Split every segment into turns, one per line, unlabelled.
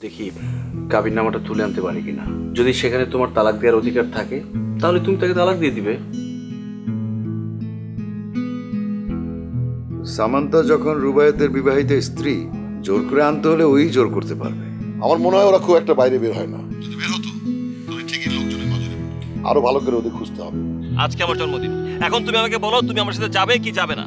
দেখি কাবিননামাটা তুলে আনতে পারি কিনা। যদি সেখানে তোমার তালাক দেওয়ার অধিকার থাকে তাহলে তুমি তাকে তালাক দিয়ে দিবে।
সামান্তা যখন রুবায়েতের বিবাহিত স্ত্রী, জোর করে আনতে হলে ওই জোর করতে পারবে।
আমার মনে হয় ওরা খুব একটা বাইরে বের হয় না। যদি বের হতো তাহলে ঠিকই লোকজনের মাঝে আরো ভালো করে ওদের খুঁজতে হবে।
আজকে আমার জন্মদিন, এখন তুমি আমাকে বলো তুমি আমার সাথে যাবে কি যাবে না।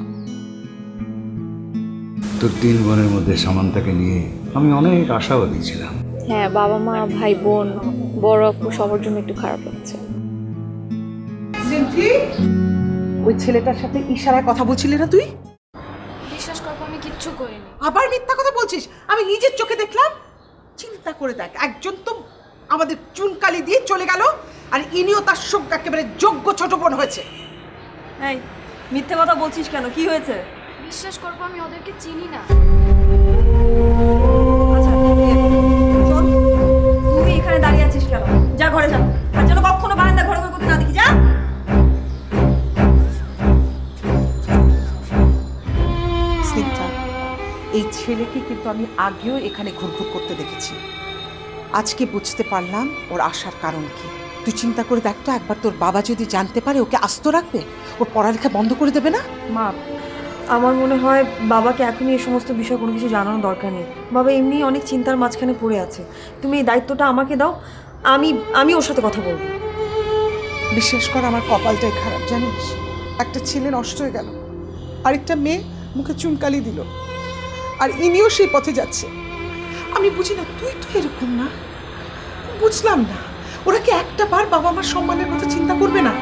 তোর 3 বোনের মধ্যে সামান্তাকে নিয়ে আমি অনেক আশাবাদী ছিলাম।
হ্যাঁ, বাবা মা ভাই বোন বড় আপু সবার জন্য একটু খারাপ লাগছে।
ওই ছেলেটার সাথে ইশারায় কথা বলছিলি না তুই?
বিশ্বাস করবো আমি কিচ্ছু করিনি।
আবার মিথ্যা কথা বলছিস? আমি নিজের চোখে দেখলাম। চিন্তা করে দেখ, একজন তো আমাদের চুনকালি দিয়ে চলে গেল, আর ইনিও তার সঙ্গে একেবারে যোগ্য ছোট বোন হয়েছে।
এই মিথ্যে কথা বলছিস কেন? কি হয়েছে?
বিশ্বাস করবো আমি ওদেরকে চিনি না।
আচ্ছা শোন, তুই এখানে দাঁড়িয়ে আছিস কেন? যা ঘরে যা, আর যেন কখনো বারান্দা ঘরে ঘরে করতে না দেখি। যা।
স্নিগ্ধা, এই ছেলেকে কিন্তু আমি আগেও এখানে ঘুরঘুর করতে দেখেছি। আজকে বুঝতে পারলাম ওর আসার কারণ কি। তুই চিন্তা করে দেখ তো, একবার তোর বাবা যদি জানতে পারে ওকে আস্ত রাখবে? ওর পড়ালেখা বন্ধ করে দেবে না?
মা, আমার মনে হয় বাবাকে এখনই এই সমস্ত বিষয় কোনো কিছু জানানোর দরকার নেই। বাবা এমনি অনেক চিন্তার মাঝখানে পড়ে আছে। তুমি এই দায়িত্বটা আমাকে দাও, আমি ওর সাথে কথা বলবো।
বিশ্বাস কর, আমার কপালটাই খারাপ জানিস। একটা ছেলে নষ্ট হয়ে গেল, আরেকটা মেয়ে মুখে চুনকালি দিল, আর ইনিও সেই পথে যাচ্ছে। আমি বুঝি না, তুই তো এরকম না। বুঝলাম না, ওরা কি একটা বার বাবা মার সম্মানের কথা চিন্তা করবে না?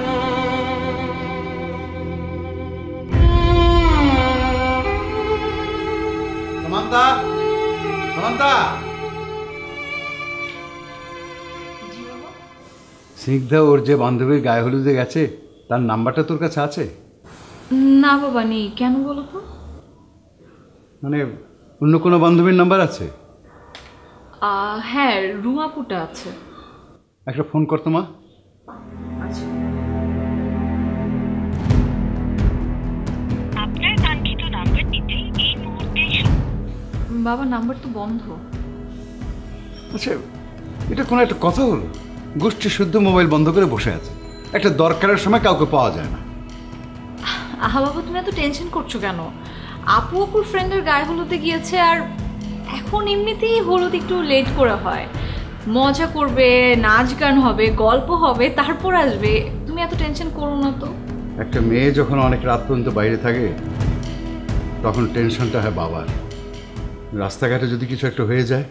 সামান্তা, সামান্তা। স্নিগ্ধা ওর যে বান্ধবীর গায়ে হলুদে গেছে, তার নাম্বারটা তোর কাছে আছে?
না বাবা, নেই। কেন বলো তো?
মানে অন্য কোনো বান্ধবীর নাম্বার আছে?
হ্যাঁ, রুমাপুটা আছে।
একটা ফোন করতো মা।
আচ্ছা।
আপনার কাঙ্ক্ষিত নাম্বারটিতে এই মুহূর্তে
বাবা, নাম্বার তো বন্ধ।
আচ্ছা, এটা কোনো একটা কথা হলো? গোষ্ঠী শুদ্ধ মোবাইল বন্ধ করে বসে আছে, একটা দরকারের সময় কাউকে পাওয়া যায় না।
আহা বাবা, তুমি এত টেনশন করছো কেন? আপু আপুর ফ্রেন্ডের গায়ে হলুদে গিয়েছে, আর এখন এমনিতেই হলুদ একটু লেট করে হয়। মজা করবে, নাচ গান হবে, গল্প হবে, তারপর আসবে। তুমি এত টেনশন করো না তো।
একটা মেয়ে যখন অনেক রাত পর্যন্ত বাইরে থাকে তখন টেনশনটা হয় বাবার। রাস্তাঘাটে যদি কিছু একটা হয়ে যায়।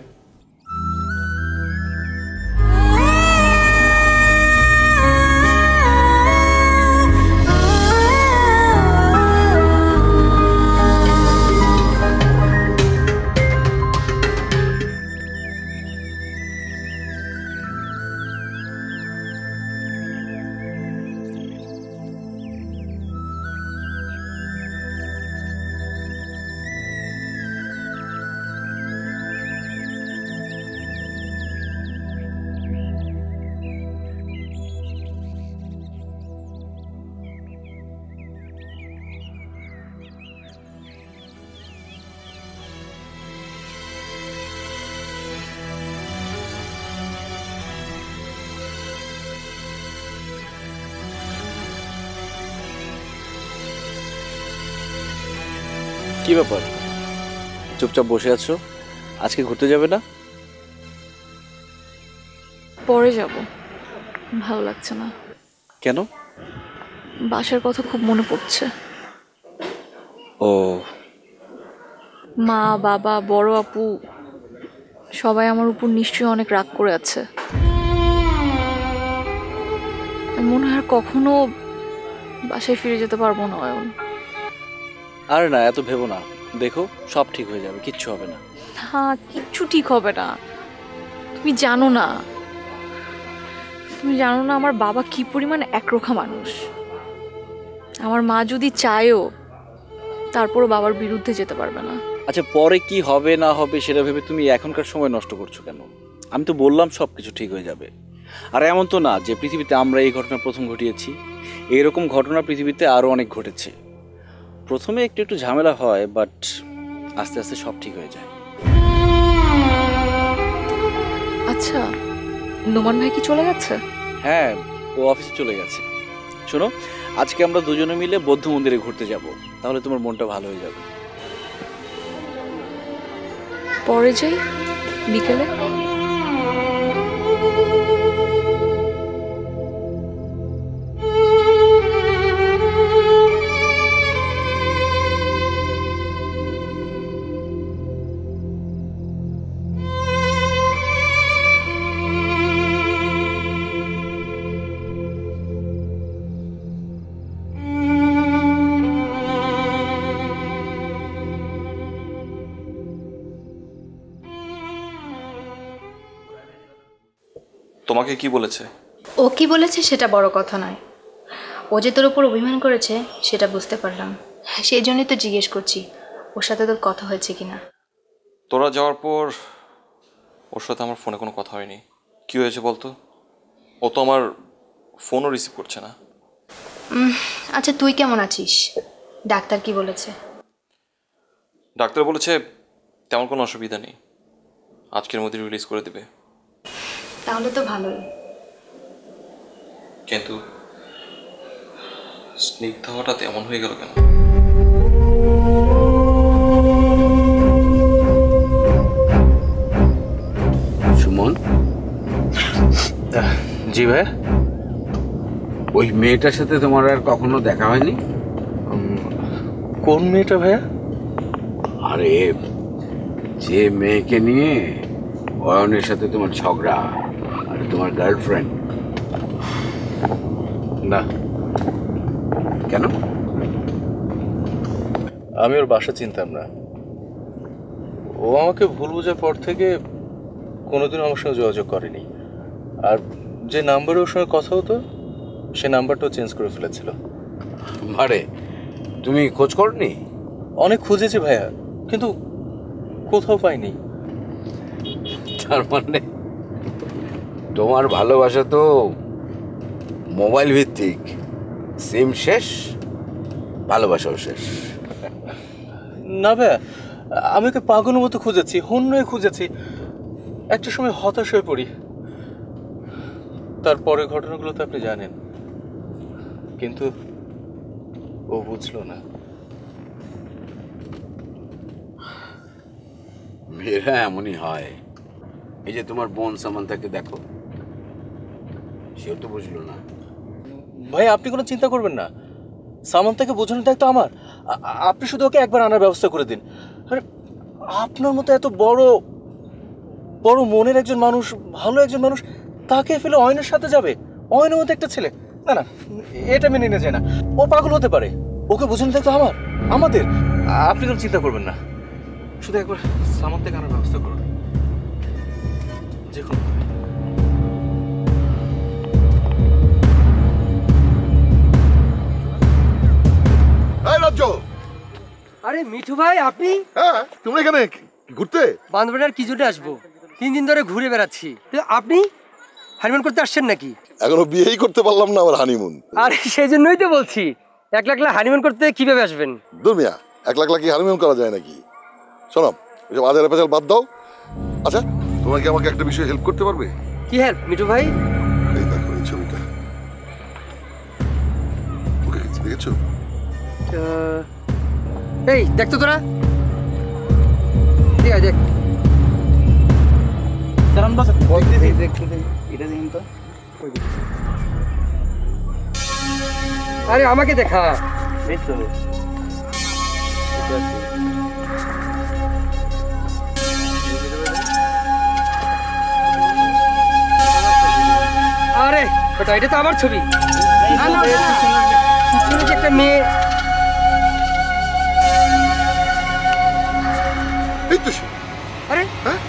কি ব্যাপার, চুপচাপ বসে আছো? আজকে ঘুরতে যাবে না?
পরে যাব, ভালো লাগছে না।
কেন?
বাসার কথা খুব মনে পড়ছে।
ও,
মা বাবা বড় আপু সবাই আমার উপর নিশ্চয়ই অনেক রাগ করে আছে। মনে হয় আর কখনো বাসায় ফিরে যেতে পারবো না অয়ন।
আর না, এত ভেবো না। দেখো, সব ঠিক হয়ে যাবে, কিচ্ছু হবে না।
হ্যাঁ, কিচ্ছু ঠিক হবে না। তুমি জানো না, আমার বাবা কি পরিমাণ একরোখা মানুষ। আমার মা যদি চায়ও তারপরও বাবার বিরুদ্ধে যেতে পারবে না।
আচ্ছা, পরে কি হবে না হবে সেটা ভেবে তুমি এখনকার সময় নষ্ট করছো কেন? আমি তো বললাম সব কিছু ঠিক হয়ে যাবে। আর এমন তো না যে পৃথিবীতে আমরা এই ঘটনা প্রথম ঘটিয়েছি। এইরকম ঘটনা পৃথিবীতে আরও অনেক ঘটেছে। প্রথমে একটু একটু ঝামেলা হয়, বাট আস্তে আস্তে সব ঠিক হয়ে যায়।
আচ্ছা, নোমান ভাই কি চলে গেছে?
হ্যাঁ, ও অফিসে চলে গেছে। শোনো, আজকে আমরা দুজনে মিলে বৌদ্ধ মন্দিরে ঘুরতে যাব, তাহলে তোমার মনটা ভালো হয়ে যাবে।
পরে যাই বিকেলে।
তোমাকে কি বলেছে?
ও কি বলেছে সেটা বড় কথা নয়, ও যে তোর উপর অভিমান করেছে সেটা বুঝতে পারলাম। সেই জন্যই তো জিজ্ঞেস করছি ওর সাথে তোর কথা হয়েছে কিনা।
তোরা যাওয়ার পর ওর সাথে আমার ফোনে কোনো কথা হয়নি। কি হয়েছে বলতো? ও তো আমার ফোনও রিসিভ করছে না।
আচ্ছা তুই কেমন আছিস? ডাক্তার কি বলেছে?
ডাক্তার বলেছে তেমন কোনো অসুবিধা নেই, আজকের মধ্যে রিলিজ করে দেবে।
তাহলে তো ভালোই।
কিন্তু স্নিগ্ধা হঠাৎ এমন হয়ে গেল কেন?
সুমন,
জি ভাই।
ওই মেয়েটার সাথে তোমার আর কখনো দেখা হয়নি?
কোন মেয়েটা ভাইয়া?
আরে, যে মেয়েকে নিয়ে অয়নের সাথে তোমার ঝগড়া, আর তোমার গার্লফ্রেন্ড।
না।
কেন?
আমি ওর বাসা চিনতাম না। ও আমাকে ভুল বোঝার পর থেকে কোনোদিন আমার সঙ্গে যোগাযোগ করেনি। আর যে নাম্বারে ওর সঙ্গে কথা হতো সে নাম্বারটাও চেঞ্জ করে ফেলেছিল।
আরে, তুমি খোঁজ করনি?
অনেক খুঁজেছি ভাইয়া, কিন্তু কোথাও পাইনি।
তার মানে তোমার ভালোবাসা তো মোবাইল ভিত্তিক, সিম শেষ, ভালোবাসাও শেষ।
না ভাইয়া, আমি ওকে পাগলের মতো খুঁজেছি, হন্য হয়ে খুঁজেছি। একটা সময় হতাশ হয়ে পড়ি। তারপরে ঘটনাগুলো তো আপনি জানেন, কিন্তু ও বুঝলো না।
মেয়েরা এমনই হয়। এই যে তোমার বোন সামান্থাকে দেখো, সেও তো বুঝলো না।
ভাই আপনি কোনো চিন্তা করবেন না, সামান্তাকে বোঝানোর দায়িত্ব আমার। আপনি শুধু ওকে একবার আনার ব্যবস্থা করে দিন। আরে আপনার মতো এত বড় বড় মনের একজন মানুষ, ভালো একজন মানুষ, তাকে ফেলে অয়নের সাথে যাবে? অয়নের মতো একটা ছেলে, না না, এটা মেনে নিয়ে যায় না। ও পাগল হতে পারে, ওকে বোঝানোর দায়িত্ব আমার, আমাদের। আপনি কোনো চিন্তা করবেন না, শুধু একবার সামান্তাকে আনার ব্যবস্থা করুন। যে কোনো
রাজ্য।
আরে মিঠু ভাই, আপনি?
হ্যাঁ, তুমি এখানে ঘুরতে?
বান্দরবানের কি জুটে আসবো, 3 দিন ধরে ঘুরে বেড়াচ্ছি। তো আপনি হানিমুন করতে আসছেন নাকি?
এখনো বিয়েই করতে পারলাম না, আবার হানিমুন?
আরে সেই জন্যই তো বলছি, একলা একলা হানিমুন করতে কিভাবে আসবেন?
দুর্মিয়া, একলা একলা কি হানিমুন করা যায় নাকি? শোনো, ওইসব আজারে পেঁচাল বাদ দাও। আচ্ছা, তোমরা কি আমাকে একটা বিষয়ে হেল্প করতে পারবে?
কি হেল্প মিঠু ভাই?
এই দেখো এই ছবিটা, ওকে কি দেখেছো?
এই দেখ তো তোরা, ঠিক আছে দেখ। আরে আমাকে দেখা। আরে ওটা, এটা তো আমার ছবি। একটা মেয়ে,
এই তো সে।
আরে
হ্যাঁ,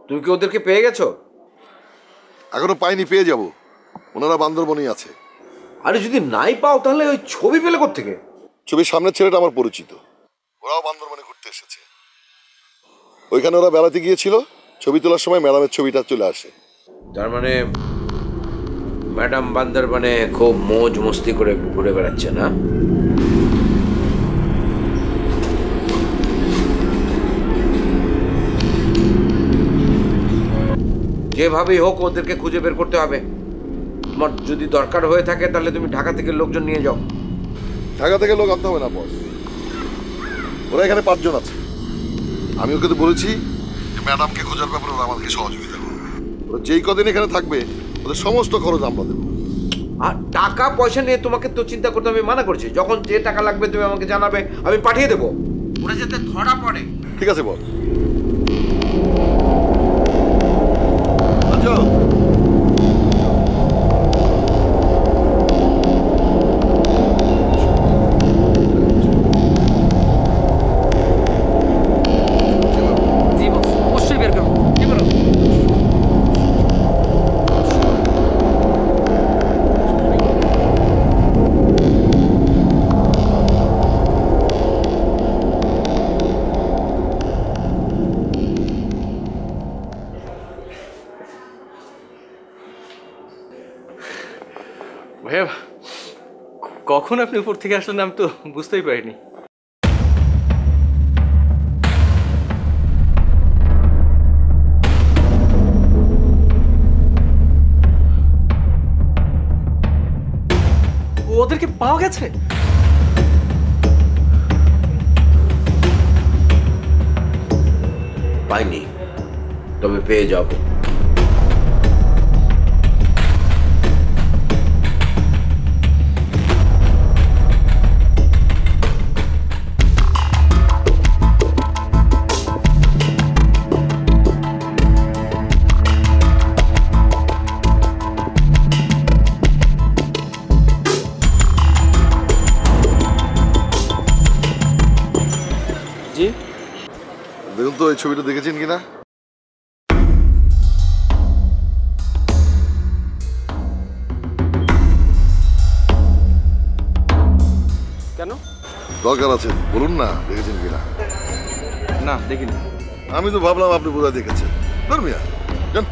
তুমি কি ওদেরকে পেয়ে গেছো?
এখনো পাইনি, পেয়ে যাব। ওনারা বান্দরবনেই আছে।
আরে যদি নাই পাও তাহলে ওই ছবি পেলে কোত্থেকে?
ছবির সামনের ছেলেটা আমার পরিচিত, ওরাও বান্দরবনে ঘুরতে এসেছে। ওইখানে ওরা বেড়াতে গিয়েছিল, ছবি তোলার সময় ম্যাডামের ছবিটা চলে আসে।
তার মানে ম্যাডাম বান্দরবনে খুব মৌজ মস্তি করে ঘুরে বেড়াচ্ছে না? যেভাবেই হোক ওদেরকে খুঁজে বের করতে হবে। তোমার যদি দরকার হয়ে থাকে তাহলে তুমি ঢাকা থেকে লোকজন নিয়ে যাও।
ঢাকা থেকে লোক আনতে হবে না বস, ওরা এখানে 5 জন আছে। আমি ওকে তো বলেছি যে ম্যাডামকে খোঁজার ব্যাপারে ওরা আমাকে সহযোগিতা করবে। ওরা যেই কদিন এখানে থাকবে ওদের সমস্ত খরচ আমরা দেবো।
আর টাকা পয়সা নিয়ে তোমাকে তো চিন্তা করতে আমি মানা করছি। যখন যে টাকা লাগবে তুমি আমাকে জানাবে, আমি পাঠিয়ে দেবো। ওরা যাতে ধরা পড়ে।
ঠিক আছে বস। আচ্ছা
জি বস, অবশ্যই বের করবো। কি বলো?
ভাইয়া, কখন আপনি উপর থেকে আসলেন আমি তো বুঝতেই পারিনি। ওদেরকে পাওয়া গেছে?
পাইনি, তবে পেয়ে যাবো।
জি দেখুন তো এই ছবিটা দেখেছেন কিনা।
কেন?
দরকার আছে, বলুন না দেখেছেন কিনা।
না দেখিনি।
আমি তো ভাবলাম আপনি বোধহয় দেখেছেন। ধর্মিয়া জান।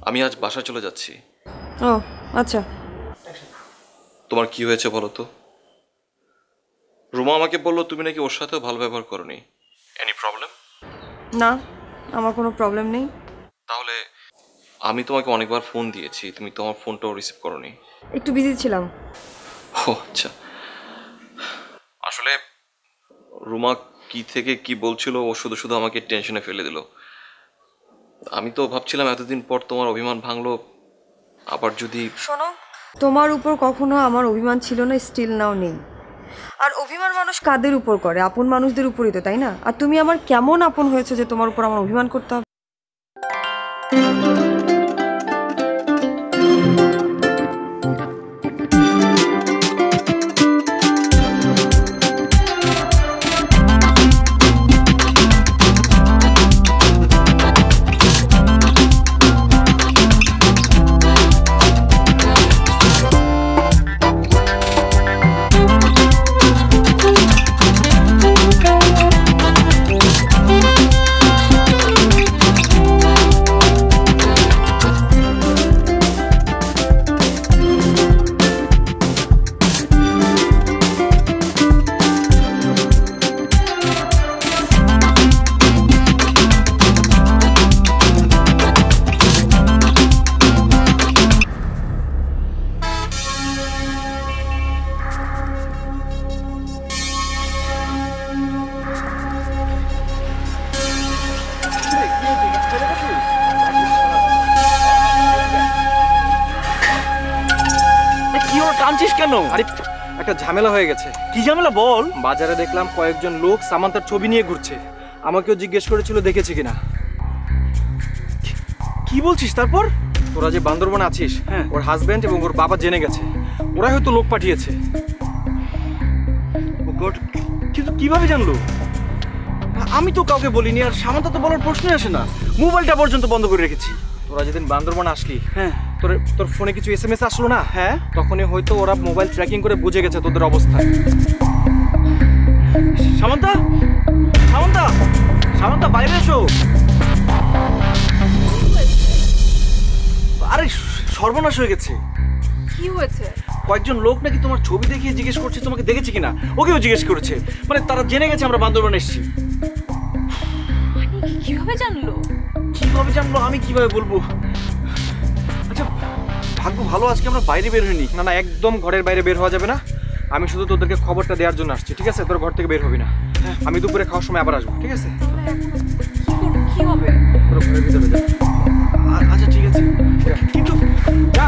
আমি আজ বাসায় চলে যাচ্ছি।
ও আচ্ছা,
তোমার কি হয়েছে বলো তো? রুমা আমাকে বললো তুমি নাকি ওর সাথেও ভালো ব্যবহার করোনি। Any problem?
না, আমার কোনো প্রবলেম নেই।
তাহলে আমি তোমাকে অনেকবার ফোন দিয়েছি, তুমি তোমার ফোনটাও রিসিভ করোনি।
একটু বিজি ছিলাম।
ও আচ্ছা, আসলে রুমা কি থেকে কি বলছিল ও শুধু শুধু আমাকে টেনশনে ফেলে দিল। আমি তো ভাবছিলাম এতদিন পর তোমার অভিমান ভাঙলো, আবার যদি।
শোনো, তোমার উপর কখনো আমার অভিমান ছিল না, স্টিল নাও নেই। আর অভিমান মানুষ কাদের উপর করে? আপন মানুষদের উপরই তো, তাই না? আর তুমি আমার কেমন আপন হয়েছে যে তোমার উপর আমার অভিমান করতে হবে?
কি হলো, টানছিস কেন?
আরে একটা ঝামেলা হয়ে গেছে।
কি ঝামেলা বল?
বাজারে দেখলাম কয়েকজন লোক সামান্তার ছবি নিয়ে ঘুরছে, আমাকেও জিজ্ঞেস করেছিল দেখেছি কিনা।
কি বলছিস? তারপর?
তোরা যে বান্দরবান আছিস, ওর হাজবেন্ড এবং ওর বাবা জেনে গেছে, ওরাই হয়তো লোক পাঠিয়েছে।
ও গড, কিন্তু কিভাবে জানলো? আমি তো কাউকে বলিনি, আর সামান্তা তো বলার প্রশ্নই আসে না। মোবাইলটা পর্যন্ত বন্ধ করে রেখেছি।
তোরা যেদিন বান্দরবান আসলি,
হ্যাঁ,
তোর ফোনে কিছু SMS আসলো না? হ্যাঁ, তখনই হয়তো ওরা মোবাইল ট্র্যাকিং করে বুঝে গেছে তোদের অবস্থা।
সামান্তা, সামান্তা, সামান্তা, বাইরে এসো। আরে সর্বনাশ হয়ে গেছে।
কি হয়েছে?
কয়েকজন লোক নাকি তোমার ছবি দেখিয়ে জিজ্ঞেস করছে তোমাকে দেখেছি কিনা। ওকেও জিজ্ঞেস করেছে, মানে তারা জেনে গেছে আমরা বান্দরবান এসেছি।
কিভাবে জানলো?
কিভাবে জানলো আমি কিভাবে বলবো? আচ্ছা, ভাগ্য ভালো আজকে আমরা বাইরে বের হইনি।
না না, একদম ঘরের বাইরে বের হওয়া যাবে না। আমি শুধু তোদেরকে খবরটা দেওয়ার জন্য আসছি, ঠিক আছে? তোর ঘর থেকে বের হবি না। আমি দুপুরে খাওয়ার সময় আবার আসবো, ঠিক আছে?
কি হবে?
তোর ঘরের ভিতরে যা।
আচ্ছা ঠিক আছে, কিন্তু
যা।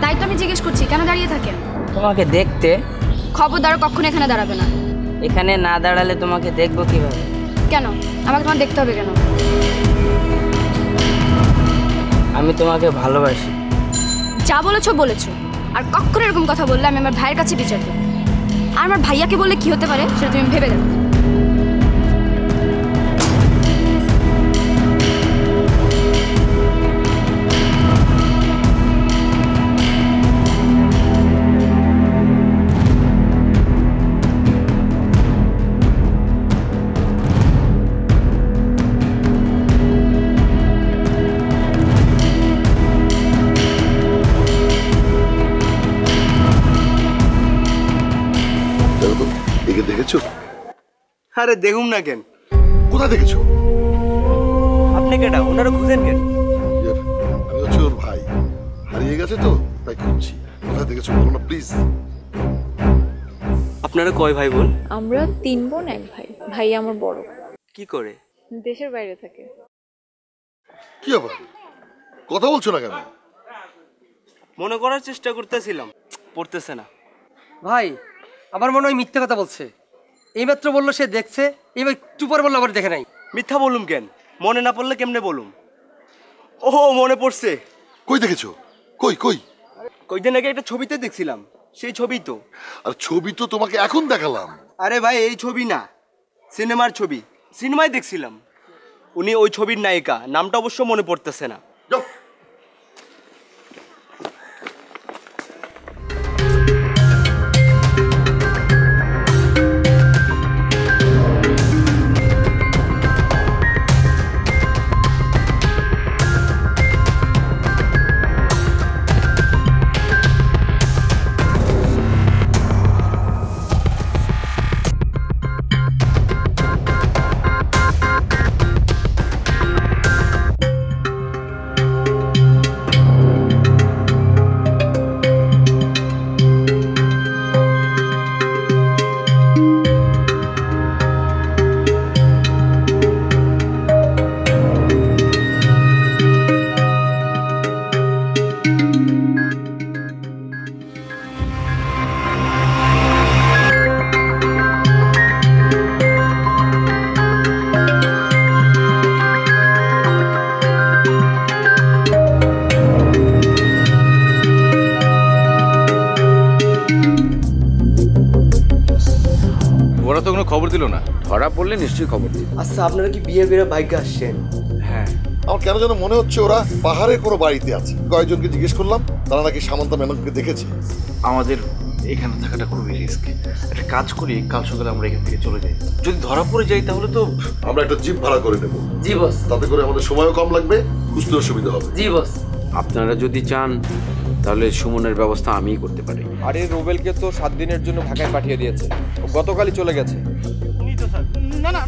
তাই তো আমি জিজ্ঞেস করছি, কেন দাঁড়িয়ে থাকেন?
তোমাকে দেখতে।
খবরদার, কখনো এখানে দাঁড়াবে না।
এখানে না দাঁড়ালে তোমাকে দেখবো কিভাবে?
কেন আমাকে তোমার দেখতে হবে কেন?
আমি তোমাকে ভালোবাসি।
যা বলেছো বলেছো, আর কখনো এরকম কথা বললে আমি আমার ভাইয়ের কাছে বিচার দেবো। আর আমার ভাইয়াকে বললে কি হতে পারে সেটা তুমি ভেবে দেখো।
দেখেছো?
আরে দেখুন না কেন?
কোথায় দেখেছো?
আপনি কেডা? ওনারা খুঁজেন কেন?
আমি হচ্ছে ওর ভাই, হারিয়ে গেছে তো তাই খুঁজছি। কোথায় দেখেছো বলো না প্লিজ।
আপনারা কয় ভাই বোন?
আমরা 3 বোন 1 ভাই। ভাই আমার বড়।
কি করে?
দেশের বাইরে থাকে।
কি ব্যাপার, কথা বলছো না কেন?
মনে করার চেষ্টা করতেছিলাম, পড়তেছে না।
ভাই আমার মনে হয় মিথ্যে কথা বলছে। এইমাত্র বললো সে দেখছে, এইবার একটু পর বললো আবার দেখে নাই।
মিথ্যা বলুম কেন? মনে না পড়লে কেমনে বলুম? ও মনে পড়ছে।
কই দেখেছো? কই কই?
কয়দিন আগে একটা ছবিতে দেখছিলাম, সেই ছবি তো।
আর ছবি তো তোমাকে এখন দেখালাম।
আরে ভাই এই ছবি না, সিনেমার ছবি। সিনেমায় দেখছিলাম, উনি ওই ছবির নায়িকা। নামটা অবশ্য মনে পড়তেছে না।
যাও।
খবর দিল না?
ধরা পড়লে নিশ্চয়ই খবর দিই।
আচ্ছা আপনারা কি বিয়ে বেড়ে বাইকে আসছেন?
হ্যাঁ।
আমার কেন যেন মনে হচ্ছে ওরা পাহাড়ের কোনো বাড়িতে আছে। কয়েকজনকে জিজ্ঞেস করলাম, তারা নাকি সামন্তা ম্যাডামকে দেখেছে।
আমাদের এখানে থাকাটা খুবই রিস্ক। একটা কাজ করি, কাল সকালে আমরা এখান থেকে চলে যাই। যদি ধরা পড়ে যাই তাহলে তো
আমরা একটা জিপ ভাড়া করে নেব।
জি বস।
তাতে করে আমাদের সময়ও কম লাগবে, বুঝতেও সুবিধা হবে।
জি বস।
আপনারা যদি চান তাহলে সুমনের ব্যবস্থা আমিই করতে পারি।
আরে রুবেলকে তো 7 দিনের জন্য ঢাকায় পাঠিয়ে দিয়েছে, ও গতকালই চলে গেছে।
না না